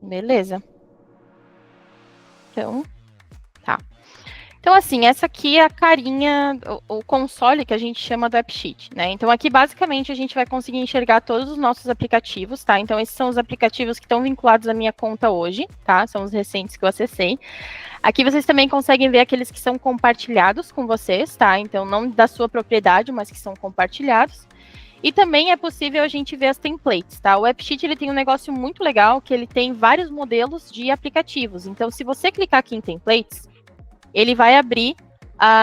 Beleza. Então, tá. Então, assim, essa aqui é a carinha, o console que a gente chama do AppSheet, né? Então, aqui, basicamente, a gente vai conseguir enxergar todos os nossos aplicativos, tá? Então, esses são os aplicativos que estão vinculados à minha conta hoje, tá? São os recentes que eu acessei. Aqui, vocês também conseguem ver aqueles que são compartilhados com vocês, tá? Então, não da sua propriedade, mas que são compartilhados. E também é possível a gente ver as templates, tá? O AppSheet, ele tem um negócio muito legal, que ele tem vários modelos de aplicativos. Então, se você clicar aqui em templates, ele vai abrir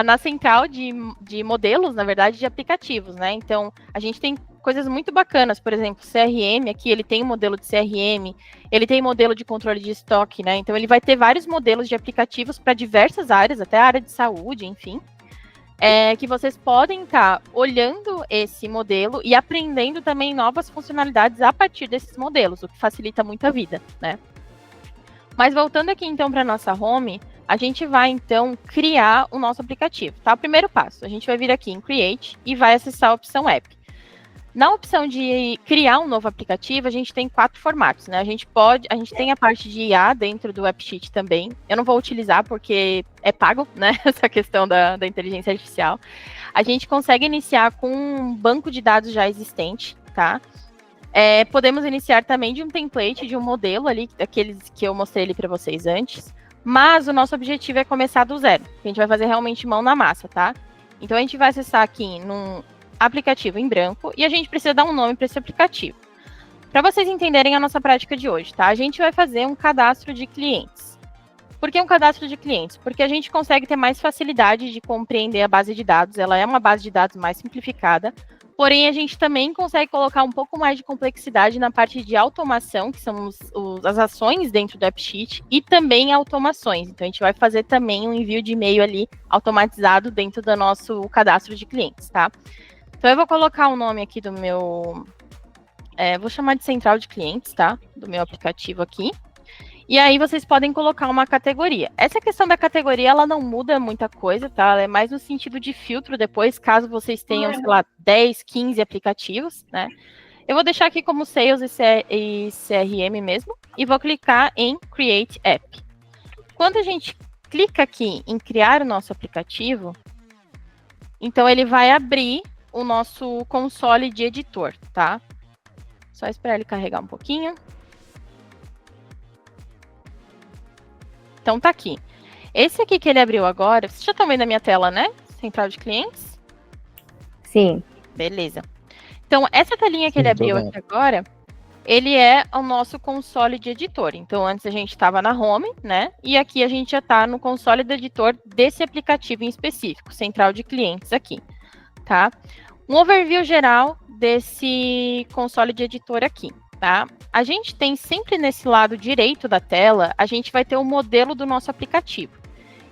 na central de modelos, na verdade, de aplicativos, né? Então, a gente tem coisas muito bacanas, por exemplo, CRM, aqui ele tem um modelo de CRM, ele tem modelo de controle de estoque, né? Então, ele vai ter vários modelos de aplicativos para diversas áreas, até a área de saúde, enfim, que vocês podem estar olhando esse modelo e aprendendo também novas funcionalidades a partir desses modelos, o que facilita muito a vida, né? Mas voltando aqui, então, para a nossa home, a gente vai, então, criar o nosso aplicativo, tá? O primeiro passo, a gente vai vir aqui em Create e vai acessar a opção App. Na opção de criar um novo aplicativo, a gente tem 4 formatos, né? A gente tem a parte de IA dentro do AppSheet também. Eu não vou utilizar porque é pago, né? Essa questão da inteligência artificial. A gente consegue iniciar com um banco de dados já existente, tá? Podemos iniciar também de um template, de um modelo ali, daqueles que eu mostrei ali para vocês antes. Mas o nosso objetivo é começar do zero. A gente vai fazer realmente mão na massa, tá? Então, a gente vai acessar aqui num aplicativo em branco e a gente precisa dar um nome para esse aplicativo. Para vocês entenderem a nossa prática de hoje, tá? A gente vai fazer um cadastro de clientes. Por que um cadastro de clientes? Porque a gente consegue ter mais facilidade de compreender a base de dados. Ela é uma base de dados mais simplificada. Porém, a gente também consegue colocar um pouco mais de complexidade na parte de automação, que são as ações dentro do AppSheet, e também automações. Então, a gente vai fazer também um envio de e-mail ali automatizado dentro do nosso cadastro de clientes, tá? Então, eu vou colocar o nome aqui do meu... vou chamar de central de clientes, tá? Do meu aplicativo aqui. E aí, vocês podem colocar uma categoria. Essa questão da categoria, ela não muda muita coisa, tá? Ela é mais no sentido de filtro depois, caso vocês tenham, sei lá, 10, 15 aplicativos, né? Eu vou deixar aqui como Sales e CRM mesmo, e vou clicar em Create App. Quando a gente clica aqui em criar o nosso aplicativo, então ele vai abrir o nosso console de editor, tá? Só esperar ele carregar um pouquinho. Então, tá aqui. Esse aqui que ele abriu agora, vocês já estão vendo a minha tela, né? Central de clientes? Sim. Beleza. Então, essa telinha que ele abriu aqui agora, ele é o nosso console de editor. Então, antes a gente estava na home, né? E aqui a gente já está no console do editor desse aplicativo em específico, central de clientes aqui, tá? Um overview geral desse console de editor aqui. Tá? A gente tem sempre nesse lado direito da tela, a gente vai ter o modelo do nosso aplicativo.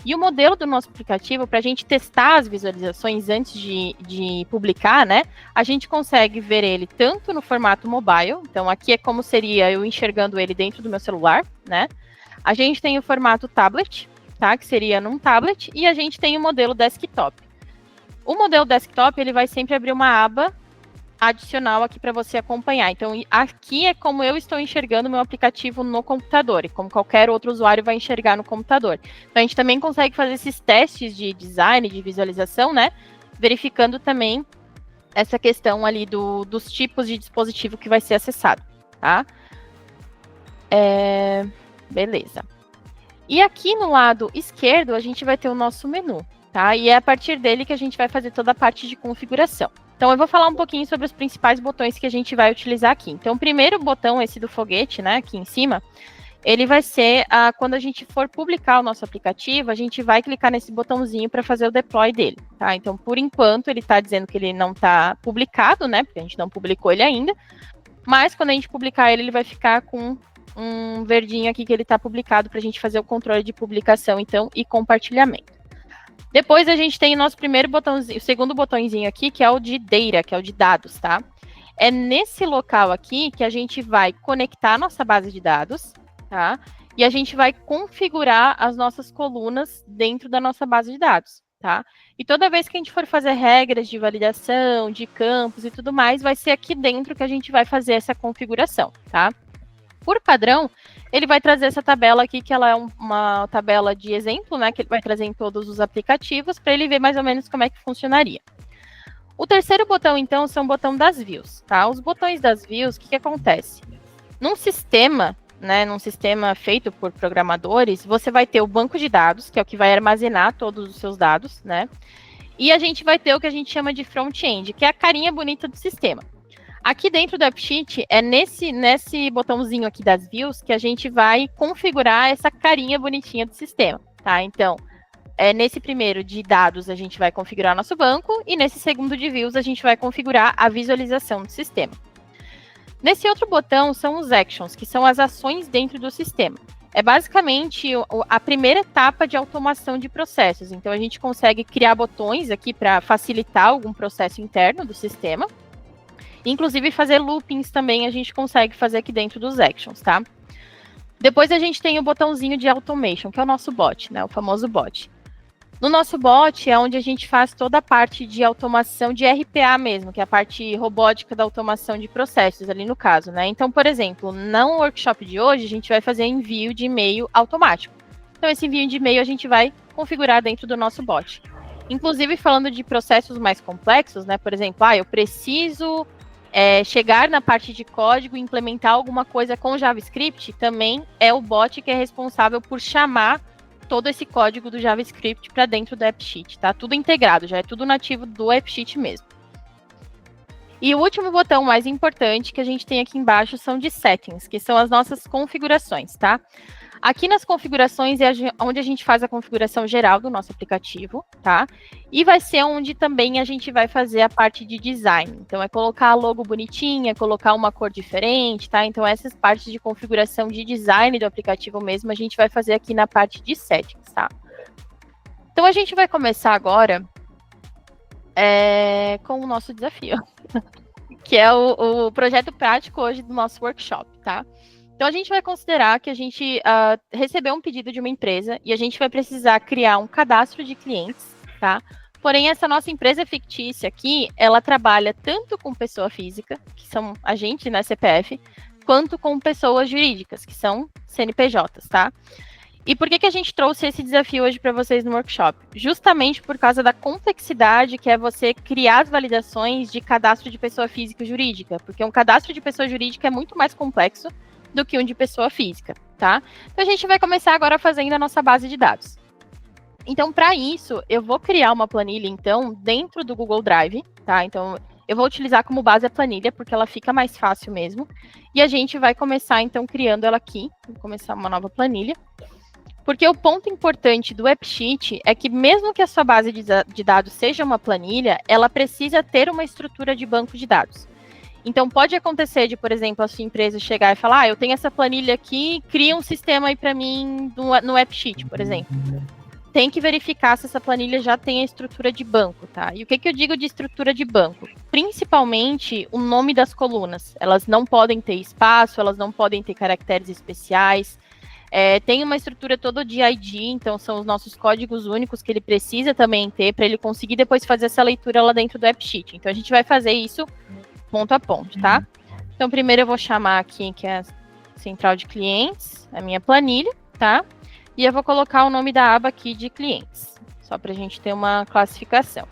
E o modelo do nosso aplicativo, para a gente testar as visualizações antes de publicar, né? A gente consegue ver ele tanto no formato mobile, então aqui é como seria eu enxergando ele dentro do meu celular, né? A gente tem o formato tablet, tá? Que seria num tablet, e a gente tem o modelo desktop. O modelo desktop, ele vai sempre abrir uma aba adicional aqui para você acompanhar. Então, aqui é como eu estou enxergando o meu aplicativo no computador, e como qualquer outro usuário vai enxergar no computador. Então, a gente também consegue fazer esses testes de design, de visualização, né? Verificando também essa questão ali dos tipos de dispositivo que vai ser acessado, tá? Beleza. E aqui no lado esquerdo, a gente vai ter o nosso menu, tá? E é a partir dele que a gente vai fazer toda a parte de configuração. Então, eu vou falar um pouquinho sobre os principais botões que a gente vai utilizar aqui. Então, o primeiro botão, esse do foguete, né, aqui em cima, ele vai ser, quando a gente for publicar o nosso aplicativo, a gente vai clicar nesse botãozinho para fazer o deploy dele, tá? Então, por enquanto, ele está dizendo que ele não está publicado, né, porque a gente não publicou ele ainda, mas quando a gente publicar ele, ele vai ficar com um verdinho aqui que ele está publicado para a gente fazer o controle de publicação, então, e compartilhamento. Depois a gente tem o nosso primeiro botãozinho, o segundo botãozinho aqui, que é o de data, que é o de dados, tá? É nesse local aqui que a gente vai conectar a nossa base de dados, tá? E a gente vai configurar as nossas colunas dentro da nossa base de dados, tá? E toda vez que a gente for fazer regras de validação, de campos e tudo mais, vai ser aqui dentro que a gente vai fazer essa configuração, tá? Por padrão, ele vai trazer essa tabela aqui, que ela é uma tabela de exemplo, né, que ele vai trazer em todos os aplicativos, para ele ver mais ou menos como é que funcionaria. O terceiro botão, então, são o botão das views, tá? Os botões das views, o que acontece? Num sistema, né, num sistema feito por programadores, você vai ter o banco de dados, que é o que vai armazenar todos os seus dados, né? E a gente vai ter o que a gente chama de front-end, que é a carinha bonita do sistema. Aqui dentro do AppSheet, é nesse botãozinho aqui das views que a gente vai configurar essa carinha bonitinha do sistema, tá? Então, nesse primeiro de dados, a gente vai configurar nosso banco, e nesse segundo de views, a gente vai configurar a visualização do sistema. Nesse outro botão são os actions, que são as ações dentro do sistema. É basicamente a primeira etapa de automação de processos. Então, a gente consegue criar botões aqui para facilitar algum processo interno do sistema. Inclusive, fazer loopings também a gente consegue fazer aqui dentro dos actions, tá? Depois a gente tem o botãozinho de automation, que é o nosso bot, né? O famoso bot. No nosso bot é onde a gente faz toda a parte de automação de RPA mesmo, que é a parte robótica da automação de processos ali no caso, né? Então, por exemplo, no workshop de hoje, a gente vai fazer envio de e-mail automático. Então, esse envio de e-mail a gente vai configurar dentro do nosso bot. Inclusive, falando de processos mais complexos, né? Por exemplo, eu preciso chegar na parte de código e implementar alguma coisa com JavaScript, também é o bot que é responsável por chamar todo esse código do JavaScript para dentro do AppSheet, tá? Tudo integrado, já é tudo nativo do AppSheet mesmo. E o último botão mais importante que a gente tem aqui embaixo são de settings, que são as nossas configurações, tá? Aqui nas configurações é onde a gente faz a configuração geral do nosso aplicativo, tá? E vai ser onde também a gente vai fazer a parte de design. Então, é colocar a logo bonitinha, colocar uma cor diferente, tá? Então, essas partes de configuração de design do aplicativo mesmo, a gente vai fazer aqui na parte de settings, tá? Então, a gente vai começar agora com o nosso desafio, que é o projeto prático hoje do nosso workshop, tá? Então, a gente vai considerar que a gente recebeu um pedido de uma empresa e a gente vai precisar criar um cadastro de clientes, tá? Porém, essa nossa empresa fictícia aqui, ela trabalha tanto com pessoa física, que são a gente, né, CPF, quanto com pessoas jurídicas, que são CNPJs, tá? E por que a gente trouxe esse desafio hoje para vocês no workshop? Justamente por causa da complexidade que é você criar as validações de cadastro de pessoa física e jurídica, porque um cadastro de pessoa jurídica é muito mais complexo do que um de pessoa física, tá? Então, a gente vai começar agora fazendo a nossa base de dados. Então, para isso, eu vou criar uma planilha, então, dentro do Google Drive, tá? Então, eu vou utilizar como base a planilha, porque ela fica mais fácil mesmo. E a gente vai começar, então, criando ela aqui. Vou começar uma nova planilha. Porque o ponto importante do AppSheet é que, mesmo que a sua base de dados seja uma planilha, ela precisa ter uma estrutura de banco de dados. Então, pode acontecer de, por exemplo, a sua empresa chegar e falar, eu tenho essa planilha aqui, cria um sistema aí para mim no AppSheet, por exemplo. Tem que verificar se essa planilha já tem a estrutura de banco, tá? E o que eu digo de estrutura de banco? Principalmente o nome das colunas. Elas não podem ter espaço, elas não podem ter caracteres especiais. Tem uma estrutura toda de ID, então são os nossos códigos únicos que ele precisa também ter para ele conseguir depois fazer essa leitura lá dentro do AppSheet. Então, a gente vai fazer isso ponto a ponto, tá? Então, primeiro eu vou chamar aqui, que é a central de clientes, a minha planilha, tá? E eu vou colocar o nome da aba aqui de clientes, só para a gente ter uma classificação.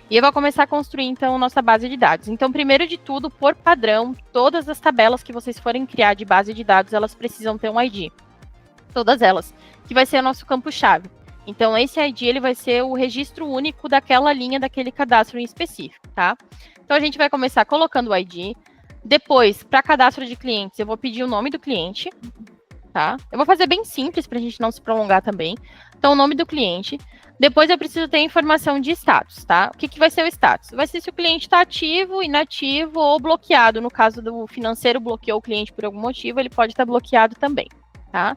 E eu vou começar a construir, então, nossa base de dados. Então, primeiro de tudo, por padrão, todas as tabelas que vocês forem criar de base de dados, elas precisam ter um ID. Todas elas, que vai ser o nosso campo-chave. Então, esse ID, ele vai ser o registro único daquela linha, daquele cadastro em específico, tá? Então, a gente vai começar colocando o ID. Depois, para cadastro de clientes, eu vou pedir o nome do cliente, tá? Eu vou fazer bem simples para a gente não se prolongar também. Então, o nome do cliente. Depois, eu preciso ter informação de status, tá? O que vai ser o status? Vai ser se o cliente está ativo, inativo ou bloqueado. No caso do financeiro, bloqueou o cliente por algum motivo, ele pode estar bloqueado também, tá?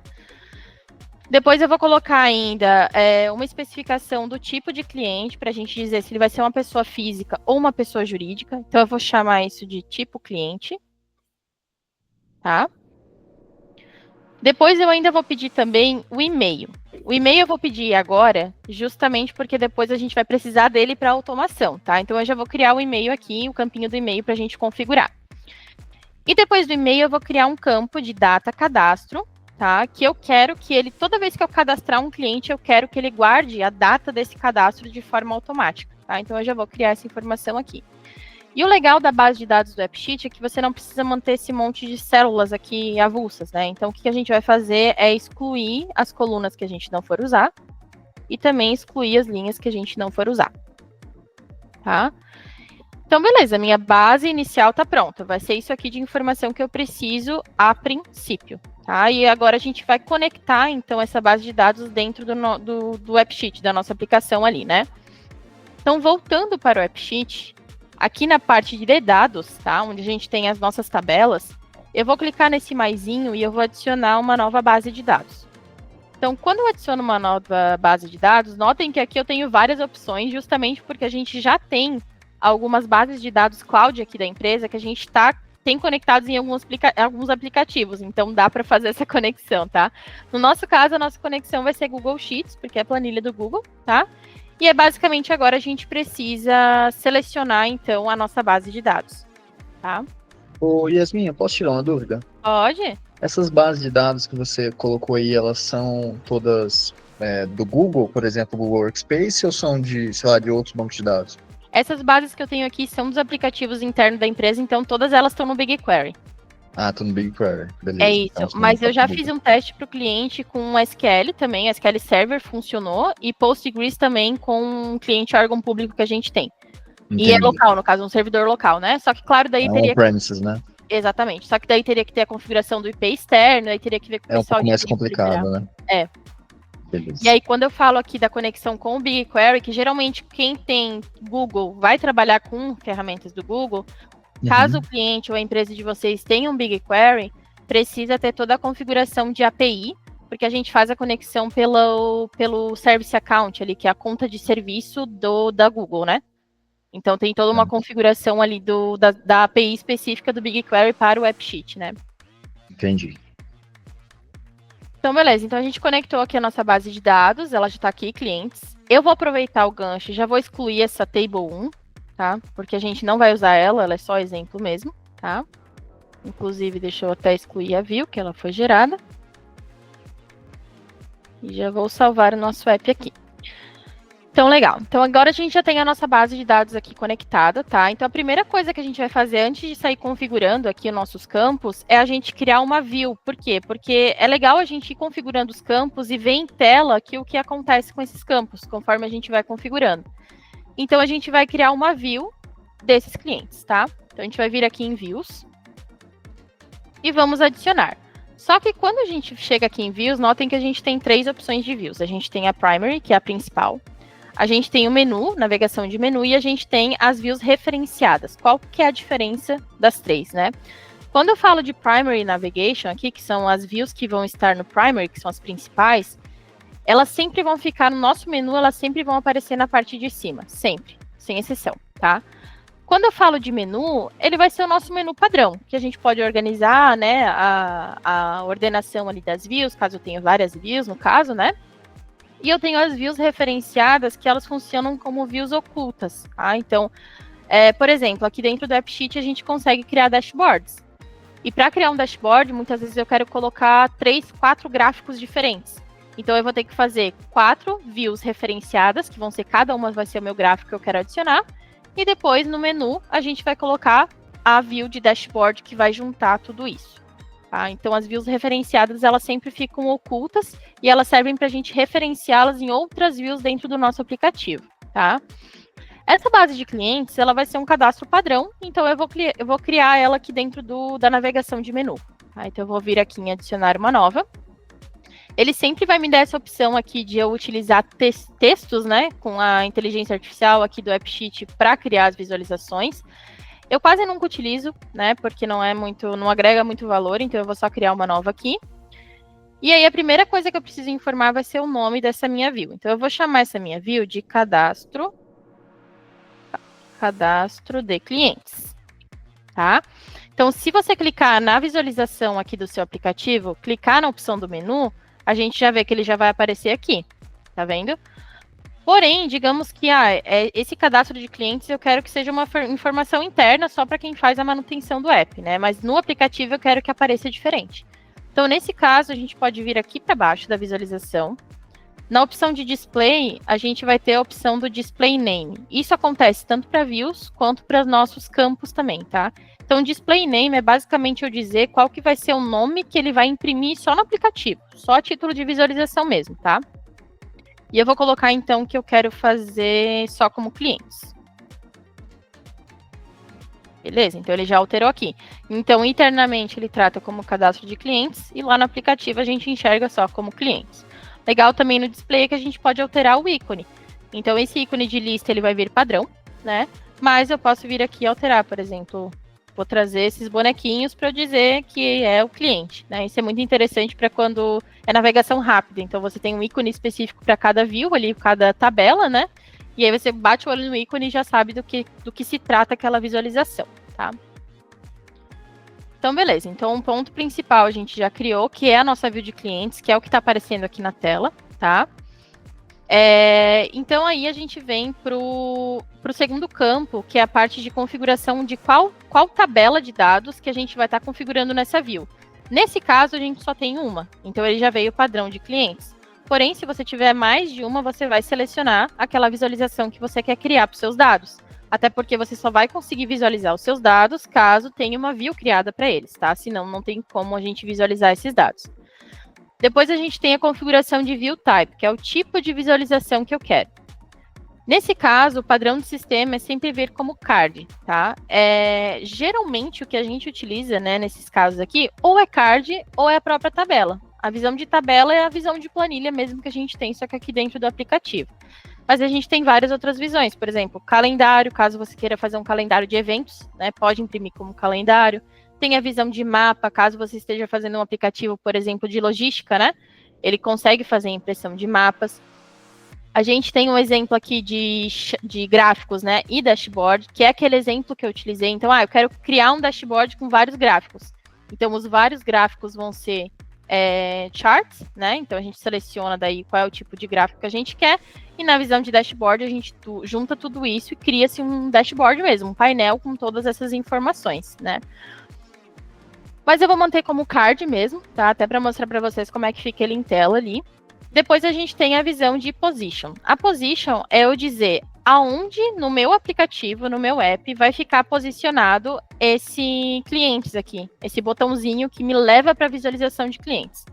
Depois eu vou colocar ainda uma especificação do tipo de cliente, para a gente dizer se ele vai ser uma pessoa física ou uma pessoa jurídica. Então, eu vou chamar isso de tipo cliente, tá? Depois eu ainda vou pedir também o e-mail. O e-mail eu vou pedir agora, justamente porque depois a gente vai precisar dele para automação, tá? Então, eu já vou criar o e-mail aqui, o campinho do e-mail para a gente configurar. E depois do e-mail eu vou criar um campo de data cadastro, tá? Que eu quero que ele, toda vez que eu cadastrar um cliente, eu quero que ele guarde a data desse cadastro de forma automática, tá? Então eu já vou criar essa informação aqui. E o legal da base de dados do AppSheet é que você não precisa manter esse monte de células aqui avulsas, né? Então, o que a gente vai fazer é excluir as colunas que a gente não for usar e também excluir as linhas que a gente não for usar, tá? Então, beleza, minha base inicial está pronta. Vai ser isso aqui de informação que eu preciso a princípio, tá? E agora a gente vai conectar, então, essa base de dados dentro do AppSheet, da nossa aplicação ali, né? Então, voltando para o AppSheet, aqui na parte de dados, tá? Onde a gente tem as nossas tabelas, eu vou clicar nesse maisinho e eu vou adicionar uma nova base de dados. Então, quando eu adiciono uma nova base de dados, notem que aqui eu tenho várias opções, justamente porque a gente já tem algumas bases de dados cloud aqui da empresa que a gente tem conectados em alguns aplicativos, então dá para fazer essa conexão, tá? No nosso caso, a nossa conexão vai ser Google Sheets, porque é a planilha do Google, tá? E é basicamente agora a gente precisa selecionar, então, a nossa base de dados, tá? Ô, Yasmin, eu posso tirar uma dúvida? Pode? Essas bases de dados que você colocou aí, elas são todas do Google, por exemplo, Google Workspace, ou são de, sei lá, de outros bancos de dados? Essas bases que eu tenho aqui são dos aplicativos internos da empresa, então todas elas estão no BigQuery. Ah, tô no BigQuery, beleza. É isso, Então, mas eu já fiz um teste para o cliente com SQL também, SQL Server funcionou, e Postgres também com um cliente órgão público que a gente tem. Entendi. E é local, no caso, um servidor local, né? Só que, claro, daí teria on-premises, né? Exatamente, só que daí teria que ter a configuração do IP externo, aí teria que ver com o É um pessoal pouco mais de complicado, né? É. Beleza. E aí, quando eu falo aqui da conexão com o BigQuery, que geralmente quem tem Google vai trabalhar com ferramentas do Google, caso o cliente ou a empresa de vocês tenha um BigQuery, precisa ter toda a configuração de API, porque a gente faz a conexão pelo Service Account ali, que é a conta de serviço da Google, né? Então tem toda uma configuração ali da API específica do BigQuery para o AppSheet, né? Entendi. Então, beleza. Então, a gente conectou aqui a nossa base de dados. Ela já está aqui, clientes. Eu vou aproveitar o gancho e já vou excluir essa Table 1, tá? Porque a gente não vai usar ela é só exemplo mesmo, tá? Inclusive, deixa eu até excluir a view, que ela foi gerada. E já vou salvar o nosso app aqui. Então, legal. Então, agora a gente já tem a nossa base de dados aqui conectada, tá? Então, a primeira coisa que a gente vai fazer antes de sair configurando aqui os nossos campos é a gente criar uma view. Por quê? Porque é legal a gente ir configurando os campos e ver em tela aqui o que acontece com esses campos, conforme a gente vai configurando. Então, a gente vai criar uma view desses clientes, tá? Então, a gente vai vir aqui em Views e vamos adicionar. Só que quando a gente chega aqui em Views, notem que a gente tem 3 opções de Views. A gente tem a Primary, que é a principal. A gente tem o menu, navegação de menu, e a gente tem as views referenciadas. Qual que é a diferença das 3, né? Quando eu falo de Primary Navigation aqui, que são as views que vão estar no Primary, que são as principais, elas sempre vão ficar no nosso menu, elas sempre vão aparecer na parte de cima, sempre, sem exceção, tá? Quando eu falo de menu, ele vai ser o nosso menu padrão, que a gente pode organizar, né, a ordenação ali das views, caso eu tenha várias views, no caso, né? E eu tenho as views referenciadas, que elas funcionam como views ocultas, tá? Então, por exemplo, aqui dentro do AppSheet a gente consegue criar dashboards. E para criar um dashboard, muitas vezes eu quero colocar 3, 4 gráficos diferentes. Então, eu vou ter que fazer 4 views referenciadas, que vão ser, cada uma vai ser o meu gráfico que eu quero adicionar. E depois, no menu, a gente vai colocar a view de dashboard, que vai juntar tudo isso. Tá? Então, as views referenciadas, elas sempre ficam ocultas e elas servem para a gente referenciá-las em outras views dentro do nosso aplicativo, tá? Essa base de clientes, ela vai ser um cadastro padrão, então eu vou criar ela aqui dentro da navegação de menu. Tá? Então, eu vou vir aqui em adicionar uma nova. Ele sempre vai me dar essa opção aqui de eu utilizar textos, né, com a inteligência artificial aqui do AppSheet para criar as visualizações. Eu quase nunca utilizo, né, porque não agrega muito valor, então eu vou só criar uma nova aqui. E aí a primeira coisa que eu preciso informar vai ser o nome dessa minha view. Então eu vou chamar essa minha view de cadastro de clientes, tá? Então se você clicar na visualização aqui do seu aplicativo, clicar na opção do menu, a gente já vê que ele já vai aparecer aqui, tá vendo? Porém, digamos que esse cadastro de clientes eu quero que seja uma informação interna só para quem faz a manutenção do app, né? Mas no aplicativo eu quero que apareça diferente. Então, nesse caso, a gente pode vir aqui para baixo da visualização. Na opção de display, a gente vai ter a opção do display name. Isso acontece tanto para views quanto para nossos campos também, tá? Então, display name é basicamente eu dizer qual que vai ser o nome que ele vai imprimir só no aplicativo, só a título de visualização mesmo, tá? E eu vou colocar, então, que eu quero fazer só como clientes. Beleza? Então, ele já alterou aqui. Então, internamente, ele trata como cadastro de clientes e lá no aplicativo a gente enxerga só como clientes. Legal também no display é que a gente pode alterar o ícone. Então, esse ícone de lista, ele vai vir padrão, né? Mas eu posso vir aqui e alterar, por exemplo, vou trazer esses bonequinhos para eu dizer que é o cliente, né? Isso é muito interessante para quando é navegação rápida. Então, você tem um ícone específico para cada view ali, cada tabela, né? E aí você bate o olho no ícone e já sabe do que se trata aquela visualização, tá? Então, beleza. Então, um ponto principal a gente já criou, que é a nossa view de clientes, que é o que está aparecendo aqui na tela, tá? Então, aí a gente vem para o segundo campo, que é a parte de configuração de qual tabela de dados que a gente vai estar configurando nessa view. Nesse caso, a gente só tem uma. Então, ele já veio o padrão de clientes. Porém, se você tiver mais de uma, você vai selecionar aquela visualização que você quer criar para os seus dados. Até porque você só vai conseguir visualizar os seus dados caso tenha uma view criada para eles, tá? Senão, não tem como a gente visualizar esses dados. Depois, a gente tem a configuração de view type, que é o tipo de visualização que eu quero. Nesse caso, o padrão do sistema é sempre ver como card, tá? Geralmente, o que a gente utiliza, né, nesses casos aqui, ou é card ou é a própria tabela. A visão de tabela é a visão de planilha mesmo que a gente tem, só que aqui dentro do aplicativo. Mas a gente tem várias outras visões, por exemplo, calendário, caso você queira fazer um calendário de eventos, né, pode imprimir como calendário. Tem a visão de mapa, caso você esteja fazendo um aplicativo, por exemplo, de logística, né, ele consegue fazer a impressão de mapas. A gente tem um exemplo aqui de gráficos, né, e dashboard, que é aquele exemplo que eu utilizei. Então, eu quero criar um dashboard com vários gráficos. Então, os vários gráficos vão ser charts, né? Então, a gente seleciona daí qual é o tipo de gráfico que a gente quer. E na visão de dashboard, a gente junta tudo isso e cria-se um dashboard mesmo, um painel com todas essas informações, né? Mas eu vou manter como card mesmo, tá? Até para mostrar para vocês como é que fica ele em tela ali. Depois a gente tem a visão de position. A position é eu dizer aonde no meu aplicativo, no meu app, vai ficar posicionado esse clientes aqui, esse botãozinho que me leva para a visualização de clientes.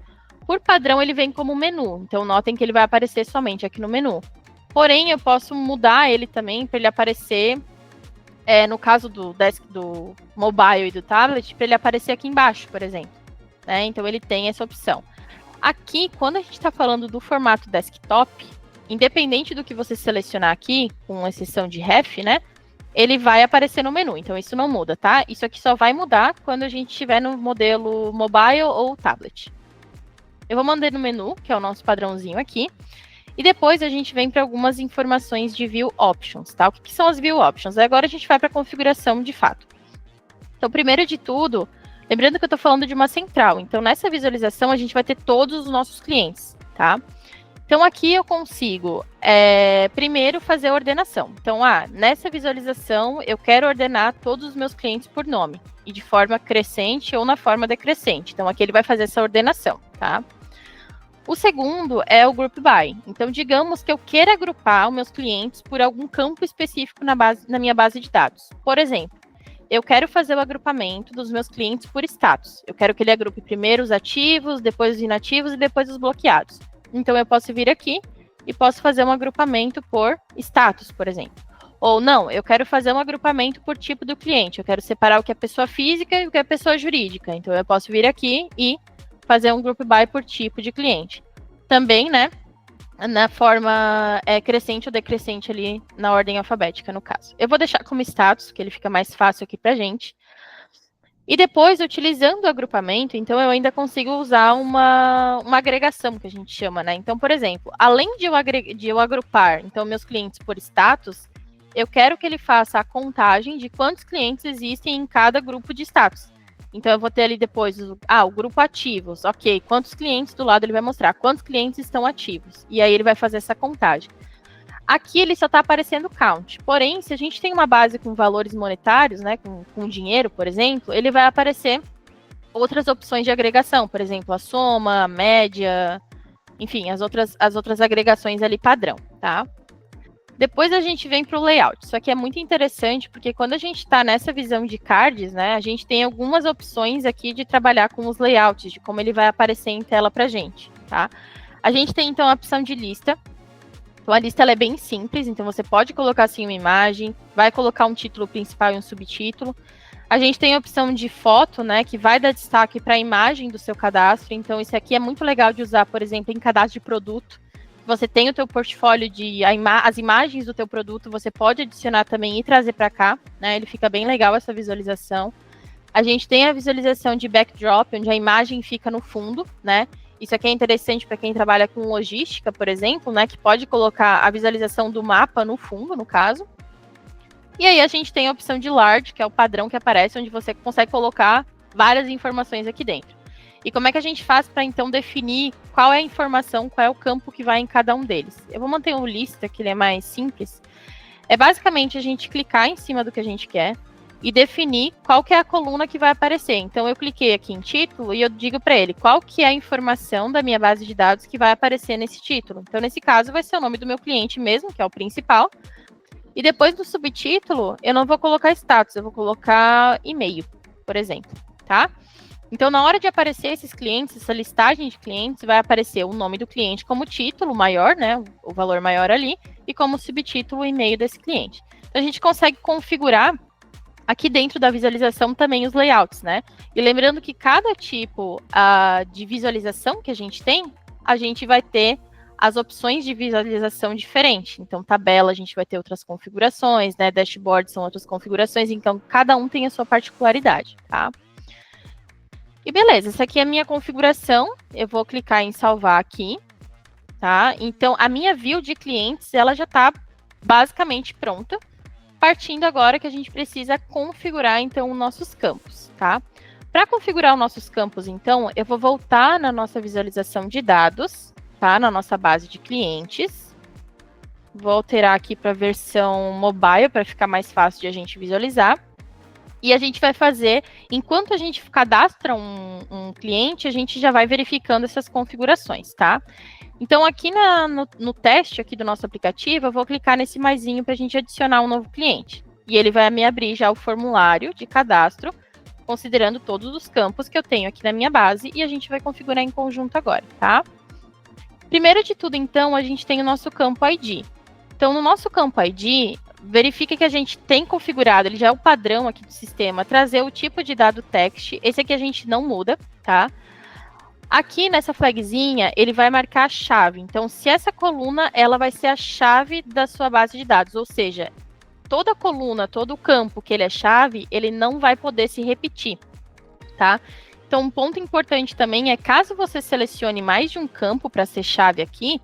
Por padrão, ele vem como menu, então notem que ele vai aparecer somente aqui no menu. Porém, eu posso mudar ele também para ele aparecer, no caso do mobile e do tablet, para ele aparecer aqui embaixo, por exemplo. Né? Então, ele tem essa opção. Aqui, quando a gente está falando do formato desktop, independente do que você selecionar aqui, com exceção de ref, né, ele vai aparecer no menu. Então, isso não muda, tá? Isso aqui só vai mudar quando a gente estiver no modelo mobile ou tablet. Eu vou mandar no menu, que é o nosso padrãozinho aqui. E depois a gente vem para algumas informações de View Options, tá? O que são as View Options? Agora a gente vai para a configuração de fato. Então, primeiro de tudo, lembrando que eu estou falando de uma central. Então, nessa visualização, a gente vai ter todos os nossos clientes, tá? Então, aqui eu consigo, primeiro, fazer a ordenação. Então, nessa visualização, eu quero ordenar todos os meus clientes por nome. E de forma crescente ou na forma decrescente. Então, aqui ele vai fazer essa ordenação, tá? O segundo é o Group By. Então, digamos que eu queira agrupar os meus clientes por algum campo específico na minha base de dados. Por exemplo, eu quero fazer o agrupamento dos meus clientes por status. Eu quero que ele agrupe primeiro os ativos, depois os inativos e depois os bloqueados. Então, eu posso vir aqui e posso fazer um agrupamento por status, por exemplo. Ou não, eu quero fazer um agrupamento por tipo do cliente. Eu quero separar o que é pessoa física e o que é pessoa jurídica. Então, eu posso vir aqui e fazer um group by por tipo de cliente. Também, né, na forma crescente ou decrescente ali, na ordem alfabética, no caso. Eu vou deixar como status, que ele fica mais fácil aqui pra gente. E depois, utilizando o agrupamento, então eu ainda consigo usar uma agregação, que a gente chama, né? Então, por exemplo, além de eu agrupar, então, meus clientes por status, eu quero que ele faça a contagem de quantos clientes existem em cada grupo de status. Então, eu vou ter ali depois, o grupo ativos, ok, quantos clientes do lado ele vai mostrar, quantos clientes estão ativos, e aí ele vai fazer essa contagem. Aqui ele só está aparecendo count, porém, se a gente tem uma base com valores monetários, né, com dinheiro, por exemplo, ele vai aparecer outras opções de agregação, por exemplo, a soma, a média, enfim, as outras agregações ali padrão, tá? Depois a gente vem para o layout. Isso aqui é muito interessante, porque quando a gente está nessa visão de cards, né, a gente tem algumas opções aqui de trabalhar com os layouts, de como ele vai aparecer em tela para a gente, tá? A gente tem, então, a opção de lista. Então, a lista ela é bem simples, então você pode colocar, assim, uma imagem, vai colocar um título principal e um subtítulo. A gente tem a opção de foto, né, que vai dar destaque para a imagem do seu cadastro. Então, isso aqui é muito legal de usar, por exemplo, em cadastro de produto. Você tem o teu portfólio as imagens do teu produto, você pode adicionar também e trazer para cá, né? Ele fica bem legal essa visualização. A gente tem a visualização de backdrop, onde a imagem fica no fundo, né? Isso aqui é interessante para quem trabalha com logística, por exemplo, né? Que pode colocar a visualização do mapa no fundo, no caso. E aí a gente tem a opção de large, que é o padrão que aparece, onde você consegue colocar várias informações aqui dentro. E como é que a gente faz para, então, definir qual é a informação, qual é o campo que vai em cada um deles? Eu vou manter o lista, que ele é mais simples. É basicamente a gente clicar em cima do que a gente quer e definir qual que é a coluna que vai aparecer. Então, eu cliquei aqui em título e eu digo para ele qual que é a informação da minha base de dados que vai aparecer nesse título. Então, nesse caso, vai ser o nome do meu cliente mesmo, que é o principal. E depois do subtítulo, eu não vou colocar status, eu vou colocar e-mail, por exemplo, tá? Então, na hora de aparecer esses clientes, essa listagem de clientes, vai aparecer o nome do cliente como título maior, né, o valor maior ali, e como subtítulo o e-mail desse cliente. Então, a gente consegue configurar aqui dentro da visualização também os layouts, né? E lembrando que cada tipo de visualização que a gente tem, a gente vai ter as opções de visualização diferentes. Então, tabela, a gente vai ter outras configurações, né? Dashboard são outras configurações, então cada um tem a sua particularidade, tá? E beleza, essa aqui é a minha configuração. Eu vou clicar em salvar aqui, tá? Então, a minha view de clientes, ela já está basicamente pronta. Partindo agora que a gente precisa configurar, então, os nossos campos, tá? Para configurar os nossos campos, então, eu vou voltar na nossa visualização de dados, tá? Na nossa base de clientes. Vou alterar aqui para a versão mobile, para ficar mais fácil de a gente visualizar. E a gente vai fazer, enquanto a gente cadastra um cliente, a gente já vai verificando essas configurações, tá? Então, aqui no teste aqui do nosso aplicativo, eu vou clicar nesse maisinho para a gente adicionar um novo cliente. E ele vai me abrir já o formulário de cadastro, considerando todos os campos que eu tenho aqui na minha base, e a gente vai configurar em conjunto agora, tá? Primeiro de tudo, então, a gente tem o nosso campo ID. Então, no nosso campo ID, verifica que a gente tem configurado, ele já é o padrão aqui do sistema, trazer o tipo de dado text. Esse aqui a gente não muda, tá? Aqui nessa flagzinha, ele vai marcar a chave. Então, se essa coluna, ela vai ser a chave da sua base de dados, ou seja, toda coluna, todo campo que ele é chave, ele não vai poder se repetir, tá? Então, um ponto importante também é, caso você selecione mais de um campo para ser chave aqui,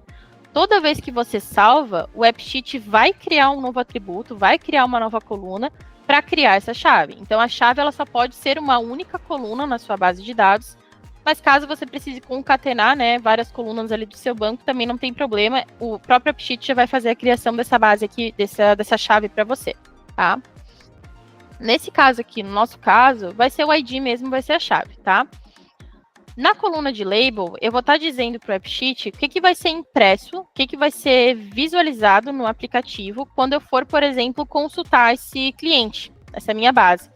toda vez que você salva, o AppSheet vai criar um novo atributo, vai criar uma nova coluna para criar essa chave. Então, a chave ela só pode ser uma única coluna na sua base de dados, mas caso você precise concatenar, né, várias colunas ali do seu banco, também não tem problema. O próprio AppSheet já vai fazer a criação dessa base aqui, dessa chave para você, tá? Nesse caso aqui, no nosso caso, vai ser o ID mesmo, vai ser a chave, tá? Na coluna de label, eu vou estar dizendo para o AppSheet o que vai ser impresso, o que vai ser visualizado no aplicativo quando eu for, por exemplo, consultar esse cliente, essa minha base.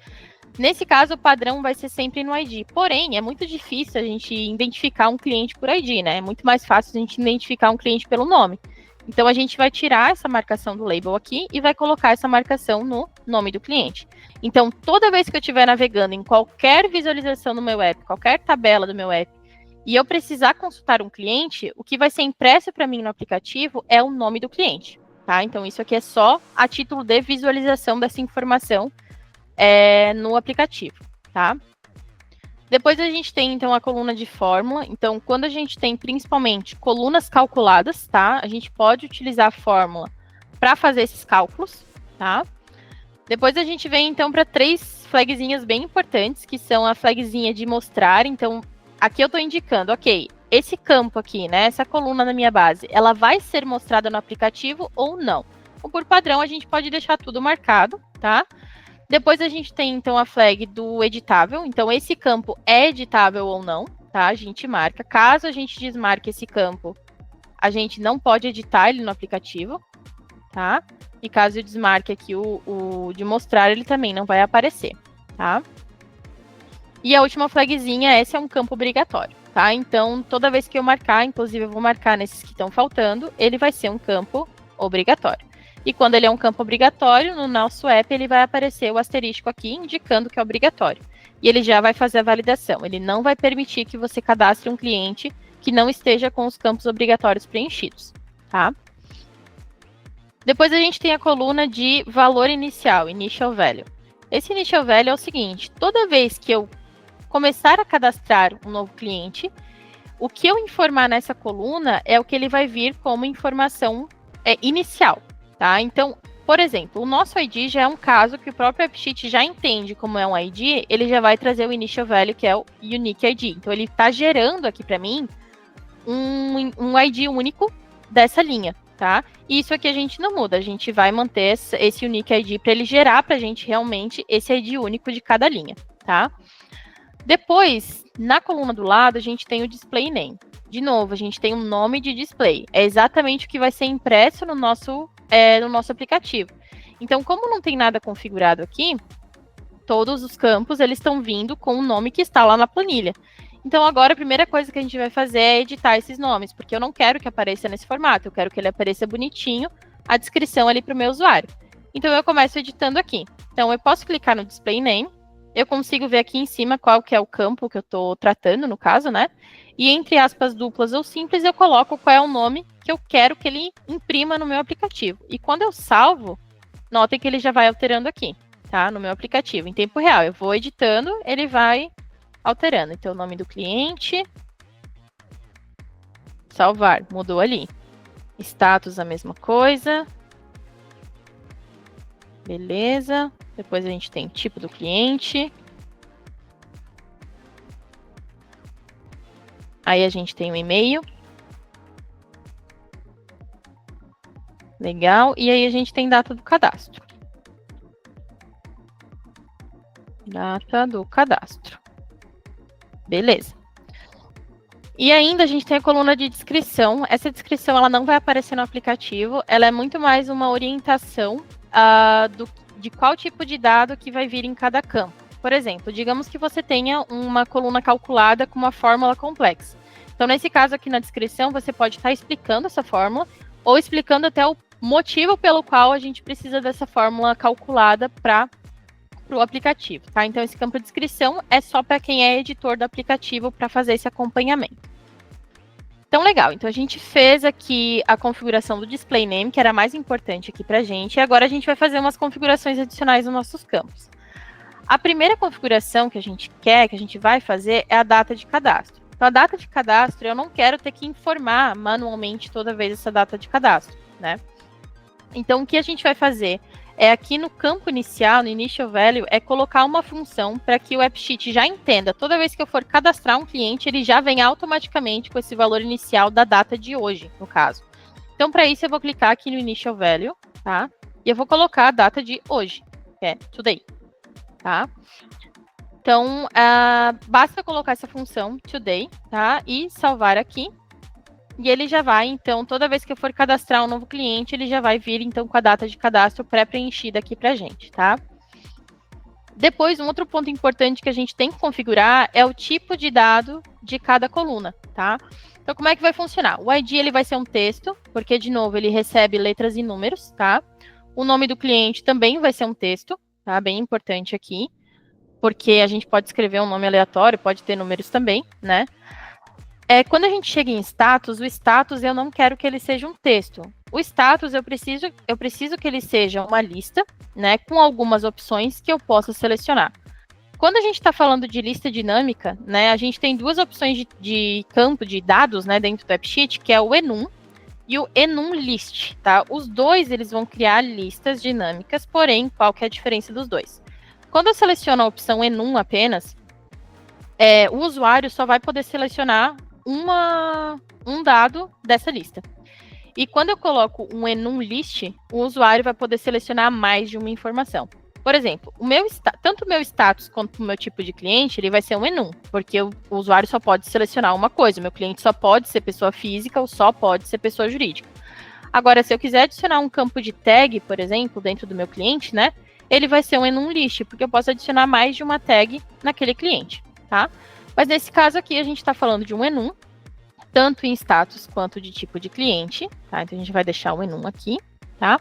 Nesse caso, o padrão vai ser sempre no ID. Porém, é muito difícil a gente identificar um cliente por ID, né? É muito mais fácil a gente identificar um cliente pelo nome. Então, a gente vai tirar essa marcação do label aqui e vai colocar essa marcação no nome do cliente. Então, toda vez que eu estiver navegando em qualquer visualização do meu app, qualquer tabela do meu app, e eu precisar consultar um cliente, o que vai ser impresso para mim no aplicativo é o nome do cliente, tá? Então, isso aqui é só a título de visualização dessa informação no aplicativo, tá? Depois a gente tem, então, a coluna de fórmula. Então, quando a gente tem, principalmente, colunas calculadas, tá? A gente pode utilizar a fórmula para fazer esses cálculos, tá? Depois a gente vem, então, para 3 flagzinhas bem importantes, que são a flagzinha de mostrar. Então, aqui eu estou indicando, ok, esse campo aqui, né, essa coluna na minha base, ela vai ser mostrada no aplicativo ou não? Ou por padrão, a gente pode deixar tudo marcado, tá? Depois a gente tem, então, a flag do editável. Então, esse campo é editável ou não, tá? A gente marca. Caso a gente desmarque esse campo, a gente não pode editar ele no aplicativo, tá? E caso eu desmarque aqui o de mostrar, ele também não vai aparecer, tá? E a última flagzinha, esse é um campo obrigatório, tá? Então, toda vez que eu marcar, inclusive eu vou marcar nesses que estão faltando, ele vai ser um campo obrigatório. E quando ele é um campo obrigatório, no nosso app ele vai aparecer o asterisco aqui, indicando que é obrigatório. E ele já vai fazer a validação. Ele não vai permitir que você cadastre um cliente que não esteja com os campos obrigatórios preenchidos, tá? Depois a gente tem a coluna de valor inicial, initial value. Esse initial value é o seguinte, toda vez que eu começar a cadastrar um novo cliente, o que eu informar nessa coluna é o que ele vai vir como informação inicial, tá? Então, por exemplo, o nosso ID já é um caso que o próprio AppSheet já entende como é um ID, ele já vai trazer o initial value, que é o unique ID. Então, ele está gerando aqui para mim um ID único dessa linha, tá? E isso aqui a gente não muda, a gente vai manter esse unique ID para ele gerar para a gente realmente esse ID único de cada linha, tá? Depois, na coluna do lado, a gente tem o display name. De novo, a gente tem um nome de display. É exatamente o que vai ser impresso no nosso aplicativo. Então, como não tem nada configurado aqui, todos os campos eles estão vindo com o nome que está lá na planilha. Então, agora, a primeira coisa que a gente vai fazer é editar esses nomes, porque eu não quero que apareça nesse formato, eu quero que ele apareça bonitinho, a descrição ali para o meu usuário. Então, eu começo editando aqui. Então, eu posso clicar no display name, eu consigo ver aqui em cima qual que é o campo que eu estou tratando, no caso, né? E entre aspas duplas ou simples, eu coloco qual é o nome que eu quero que ele imprima no meu aplicativo. E quando eu salvo, notem que ele já vai alterando aqui, tá? No meu aplicativo, em tempo real. Eu vou editando, ele vai alterando. Então, o nome do cliente, salvar, mudou ali. Status, a mesma coisa. Beleza. Depois a gente tem tipo do cliente. Aí a gente tem o e-mail. Legal. E aí a gente tem data do cadastro. Data do cadastro. Beleza. E ainda a gente tem a coluna de descrição. Essa descrição ela não vai aparecer no aplicativo. Ela é muito mais uma orientação de qual tipo de dado que vai vir em cada campo. Por exemplo, digamos que você tenha uma coluna calculada com uma fórmula complexa. Então, nesse caso aqui na descrição, você pode estar explicando essa fórmula ou explicando até o motivo pelo qual a gente precisa dessa fórmula calculada para o aplicativo, tá? Então, esse campo de descrição é só para quem é editor do aplicativo para fazer esse acompanhamento. Então, legal. Então, a gente fez aqui a configuração do display name, que era a mais importante aqui para a gente. E agora a gente vai fazer umas configurações adicionais nos nossos campos. A primeira configuração que a gente quer, que a gente vai fazer, é a data de cadastro. Então, a data de cadastro, eu não quero ter que informar manualmente toda vez essa data de cadastro, né? Então, o que a gente vai fazer é aqui no campo inicial, no initial value, é colocar uma função para que o AppSheet já entenda. Toda vez que eu for cadastrar um cliente, ele já vem automaticamente com esse valor inicial da data de hoje, no caso. Então, para isso, eu vou clicar aqui no initial value, tá? E eu vou colocar a data de hoje, que é today, tá? Então, basta colocar essa função today, tá? E salvar aqui. E ele já vai, então, toda vez que eu for cadastrar um novo cliente, ele já vai vir, então, com a data de cadastro pré-preenchida aqui pra gente, tá? Depois, um outro ponto importante que a gente tem que configurar é o tipo de dado de cada coluna, tá? Então, como é que vai funcionar? O ID, ele vai ser um texto, porque, de novo, ele recebe letras e números, tá? O nome do cliente também vai ser um texto, tá? Bem importante aqui, porque a gente pode escrever um nome aleatório, pode ter números também, né? Quando a gente chega em status, o status eu não quero que ele seja um texto. O status eu preciso que ele seja uma lista, né, com algumas opções que eu possa selecionar. Quando a gente está falando de lista dinâmica, né, a gente tem duas opções de campo de dados, né, dentro do AppSheet, que é o enum e o enum list, tá? Os dois eles vão criar listas dinâmicas, porém, qual que é a diferença dos dois? Quando eu seleciono a opção enum apenas, o usuário só vai poder selecionar um dado dessa lista. E quando eu coloco um enum list, o usuário vai poder selecionar mais de uma informação. Por exemplo, tanto o meu status quanto o meu tipo de cliente, ele vai ser um enum, porque o usuário só pode selecionar uma coisa, o meu cliente só pode ser pessoa física ou só pode ser pessoa jurídica. Agora, se eu quiser adicionar um campo de tag, por exemplo, dentro do meu cliente, né, ele vai ser um enum list, porque eu posso adicionar mais de uma tag naquele cliente, tá? Mas nesse caso aqui, a gente está falando de um enum, tanto em status quanto de tipo de cliente, tá? Então, a gente vai deixar o enum aqui, tá?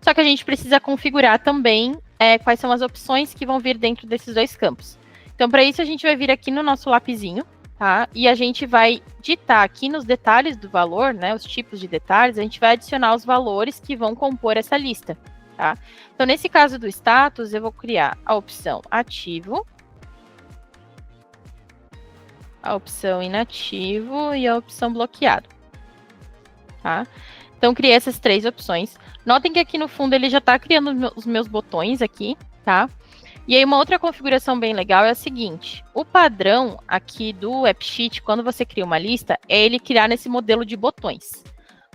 Só que a gente precisa configurar também quais são as opções que vão vir dentro desses dois campos. Então, para isso, a gente vai vir aqui no nosso lapisinho, tá? E a gente vai ditar aqui nos detalhes do valor, né? Os tipos de detalhes, a gente vai adicionar os valores que vão compor essa lista, tá? Então, nesse caso do status, eu vou criar a opção ativo, a opção inativo e a opção bloqueado, tá? Então, criei essas 3 opções. Notem que aqui no fundo ele já está criando os meus botões aqui, tá? E aí, uma outra configuração bem legal é a seguinte. O padrão aqui do AppSheet, quando você cria uma lista, é ele criar nesse modelo de botões.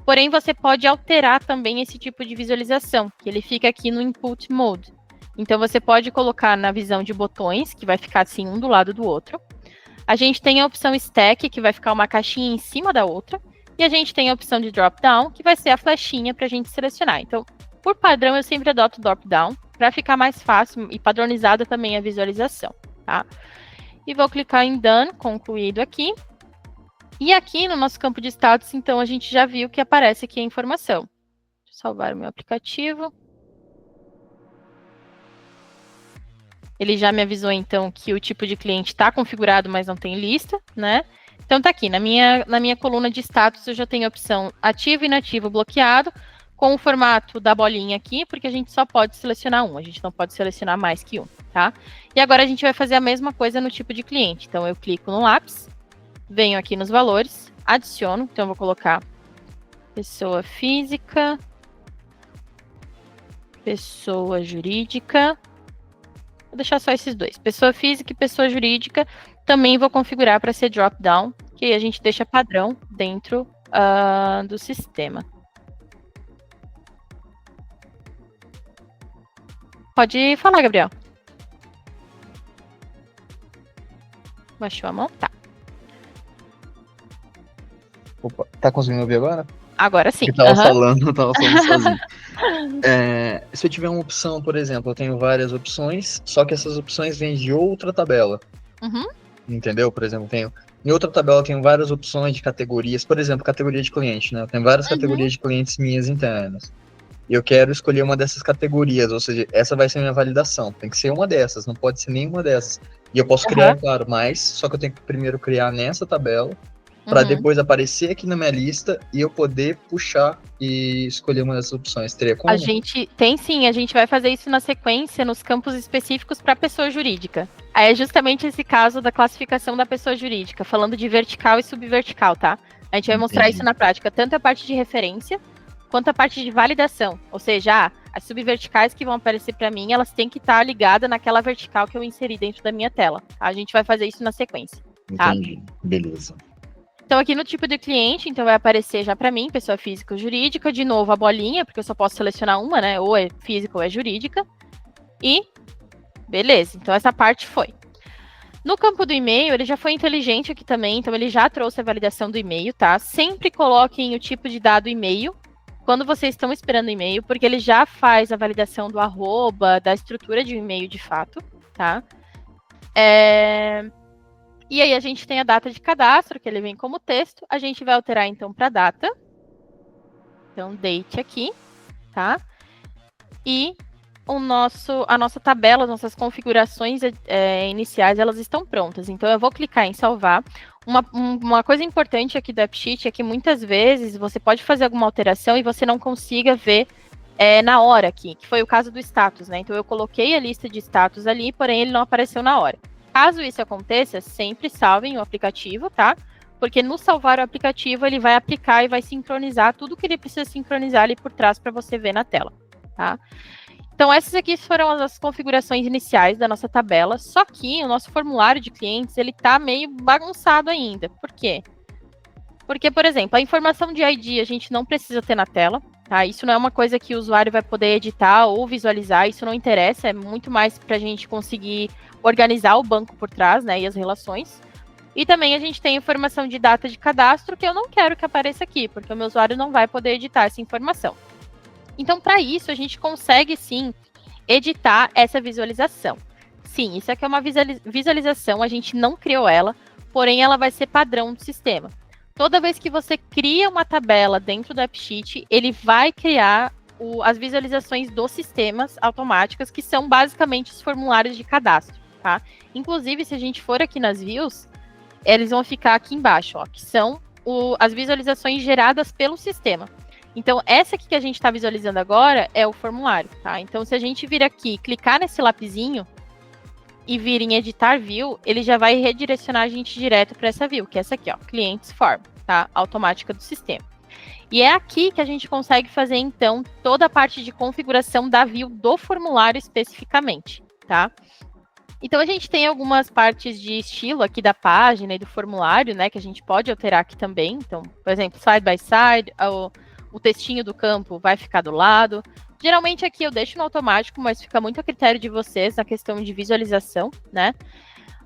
Porém, você pode alterar também esse tipo de visualização, que ele fica aqui no Input Mode. Então, você pode colocar na visão de botões, que vai ficar assim, um do lado do outro. A gente tem a opção Stack, que vai ficar uma caixinha em cima da outra. E a gente tem a opção de drop-down, que vai ser a flechinha para a gente selecionar. Então, por padrão, eu sempre adoto drop-down, para ficar mais fácil e padronizada também a visualização, tá? E vou clicar em Done, concluído aqui. E aqui no nosso campo de status, então, a gente já viu que aparece aqui a informação. Deixa eu salvar o meu aplicativo. Ele já me avisou, então, que o tipo de cliente está configurado, mas não tem lista, né? Então, tá aqui, na minha coluna de status, eu já tenho a opção ativo, inativo, bloqueado, com o formato da bolinha aqui, porque a gente só pode selecionar um, a gente não pode selecionar mais que um, tá? E agora a gente vai fazer a mesma coisa no tipo de cliente. Então, eu clico no lápis, venho aqui nos valores, adiciono, então eu vou colocar pessoa física, pessoa jurídica, vou deixar só esses dois, pessoa física e pessoa jurídica. Também vou configurar para ser drop-down, que aí a gente deixa padrão dentro do sistema. Pode falar, Gabriel. Baixou a mão? Tá. Opa, tá conseguindo ouvir agora? Agora sim. Eu tava falando sozinho. Se eu tiver uma opção, por exemplo, eu tenho várias opções, só que essas opções vêm de outra tabela. Uhum. Entendeu? Por exemplo, em outra tabela eu tenho várias opções de categorias. Por exemplo, categoria de cliente, né? Eu tenho várias categorias de clientes minhas internas. E eu quero escolher uma dessas categorias, ou seja, essa vai ser a minha validação. Tem que ser uma dessas, não pode ser nenhuma dessas. E eu posso criar, claro, mais, só que eu tenho que primeiro criar nessa tabela, para depois aparecer aqui na minha lista e eu poder puxar e escolher uma dessas opções. Teria como? A gente tem sim, a gente vai fazer isso na sequência nos campos específicos para pessoa jurídica. É justamente esse caso da classificação da pessoa jurídica, falando de vertical e subvertical, tá? A gente vai mostrar isso na prática, tanto a parte de referência quanto a parte de validação. Ou seja, as subverticais que vão aparecer para mim, elas têm que estar ligadas naquela vertical que eu inseri dentro da minha tela. A gente vai fazer isso na sequência. Tá? Entendi, beleza. Então, aqui no tipo de cliente, então vai aparecer já para mim, pessoa física ou jurídica, de novo a bolinha, porque eu só posso selecionar uma, né? Ou é física ou é jurídica. E, beleza, então essa parte foi. No campo do e-mail, ele já foi inteligente aqui também, então ele já trouxe a validação do e-mail, tá? Sempre coloquem o tipo de dado e-mail quando vocês estão esperando o e-mail, porque ele já faz a validação do arroba, da estrutura de um e-mail de fato, tá? E aí a gente tem a data de cadastro, que ele vem como texto. A gente vai alterar então para data. Então, date aqui, tá? E a nossa tabela, as nossas configurações iniciais, elas estão prontas. Então, eu vou clicar em salvar. Uma coisa importante aqui do AppSheet é que muitas vezes você pode fazer alguma alteração e você não consiga ver na hora aqui, que foi o caso do status, né? Então, eu coloquei a lista de status ali, porém ele não apareceu na hora. Caso isso aconteça, sempre salvem o aplicativo, tá? Porque no salvar o aplicativo, ele vai aplicar e vai sincronizar tudo que ele precisa sincronizar ali por trás para você ver na tela, tá? Então, essas aqui foram as configurações iniciais da nossa tabela, só que o nosso formulário de clientes, ele tá meio bagunçado ainda. Por quê? Porque, por exemplo, a informação de ID a gente não precisa ter na tela, tá? Isso não é uma coisa que o usuário vai poder editar ou visualizar, isso não interessa, é muito mais para a gente conseguir organizar o banco por trás, né, e as relações. E também a gente tem informação de data de cadastro que eu não quero que apareça aqui, porque o meu usuário não vai poder editar essa informação. Então, para isso, a gente consegue, sim, editar essa visualização. Sim, isso aqui é uma visualização, a gente não criou ela, porém ela vai ser padrão do sistema. Toda vez que você cria uma tabela dentro do AppSheet, ele vai criar as visualizações dos sistemas automáticas, que são basicamente os formulários de cadastro, tá? Inclusive, se a gente for aqui nas views, eles vão ficar aqui embaixo, ó, que são as visualizações geradas pelo sistema. Então, essa aqui que a gente está visualizando agora é o formulário, tá? Então, se a gente vir aqui, clicar nesse lapisinho e vir em editar view, ele já vai redirecionar a gente direto para essa view, que é essa aqui, ó, clientes form, tá? Automática do sistema. E é aqui que a gente consegue fazer, então, toda a parte de configuração da view do formulário especificamente, tá? Então, a gente tem algumas partes de estilo aqui da página e do formulário, né, que a gente pode alterar aqui também. Então, por exemplo, side by side, o textinho do campo vai ficar do lado. Geralmente aqui eu deixo no automático, mas fica muito a critério de vocês na questão de visualização, né?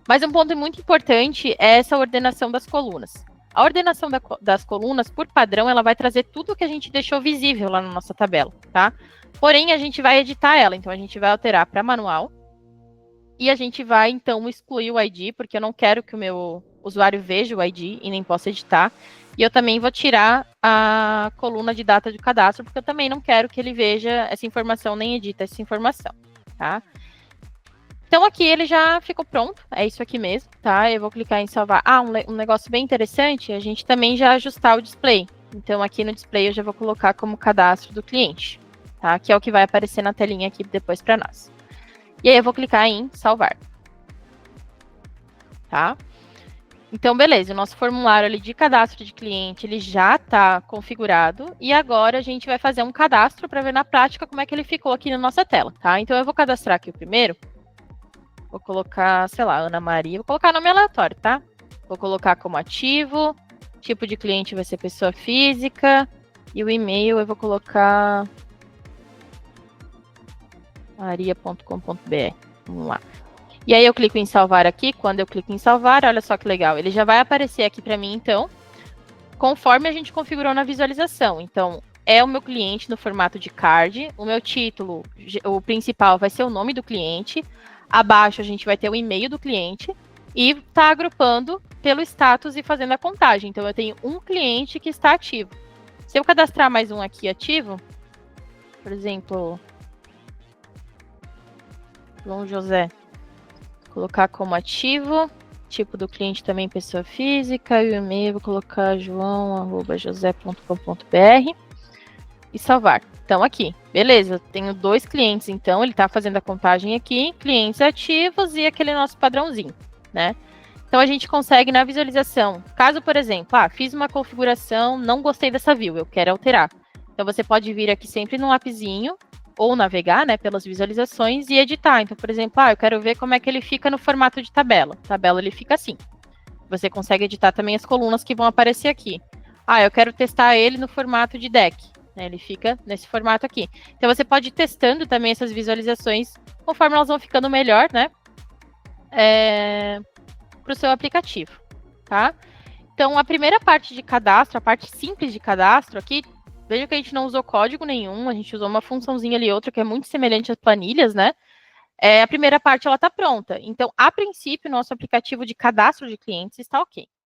Mas um ponto muito importante é essa ordenação das colunas. A ordenação das colunas, por padrão, ela vai trazer tudo que a gente deixou visível lá na nossa tabela, tá? Porém, a gente vai editar ela, então a gente vai alterar para manual. E a gente vai, então, excluir o ID, porque eu não quero que o meu usuário veja o ID e nem possa editar. E eu também vou tirar a coluna de data de cadastro, porque eu também não quero que ele veja essa informação, nem edita essa informação, tá? Então, aqui ele já ficou pronto, é isso aqui mesmo, tá? Eu vou clicar em salvar. Ah, um negócio bem interessante, a gente também já ajustar o display. Então, aqui no display eu já vou colocar como cadastro do cliente, tá? Que é o que vai aparecer na telinha aqui depois para nós. E aí eu vou clicar em salvar. Tá? Então, beleza, o nosso formulário ali de cadastro de cliente, ele já está configurado. E agora a gente vai fazer um cadastro para ver na prática como é que ele ficou aqui na nossa tela, tá? Então, eu vou cadastrar aqui o primeiro. Vou colocar, sei lá, Ana Maria. Vou colocar nome aleatório, tá? Vou colocar como ativo. Tipo de cliente vai ser pessoa física. E o e-mail eu vou colocar maria.com.br. Vamos lá. E aí eu clico em salvar aqui. Quando eu clico em salvar, olha só que legal. Ele já vai aparecer aqui para mim, então, conforme a gente configurou na visualização. Então, é o meu cliente no formato de card. O meu título, o principal, vai ser o nome do cliente. Abaixo a gente vai ter o e-mail do cliente. E tá agrupando pelo status e fazendo a contagem. Então, eu tenho um cliente que está ativo. Se eu cadastrar mais um aqui ativo, por exemplo, João José, colocar como ativo, tipo do cliente também pessoa física, e o e-mail vou colocar joão@josé.com.br e salvar. Então aqui, beleza, tenho 2 clientes, então ele está fazendo a contagem aqui, clientes ativos e aquele nosso padrãozinho, né? Então a gente consegue na visualização, caso por exemplo, fiz uma configuração, não gostei dessa view, eu quero alterar. Então você pode vir aqui sempre no lapisinho, ou navegar, né, pelas visualizações e editar. Então, por exemplo, eu quero ver como é que ele fica no formato de tabela. Tabela, ele fica assim. Você consegue editar também as colunas que vão aparecer aqui. Eu quero testar ele no formato de deck. Né, ele fica nesse formato aqui. Então, você pode ir testando também essas visualizações conforme elas vão ficando melhor, né, para o seu aplicativo, tá? Então, a primeira parte de cadastro, a parte simples de cadastro aqui, veja que a gente não usou código nenhum, a gente usou uma funçãozinha ali, outra que é muito semelhante às planilhas, né? A primeira parte, ela está pronta. Então, a princípio, nosso aplicativo de cadastro de clientes está ok.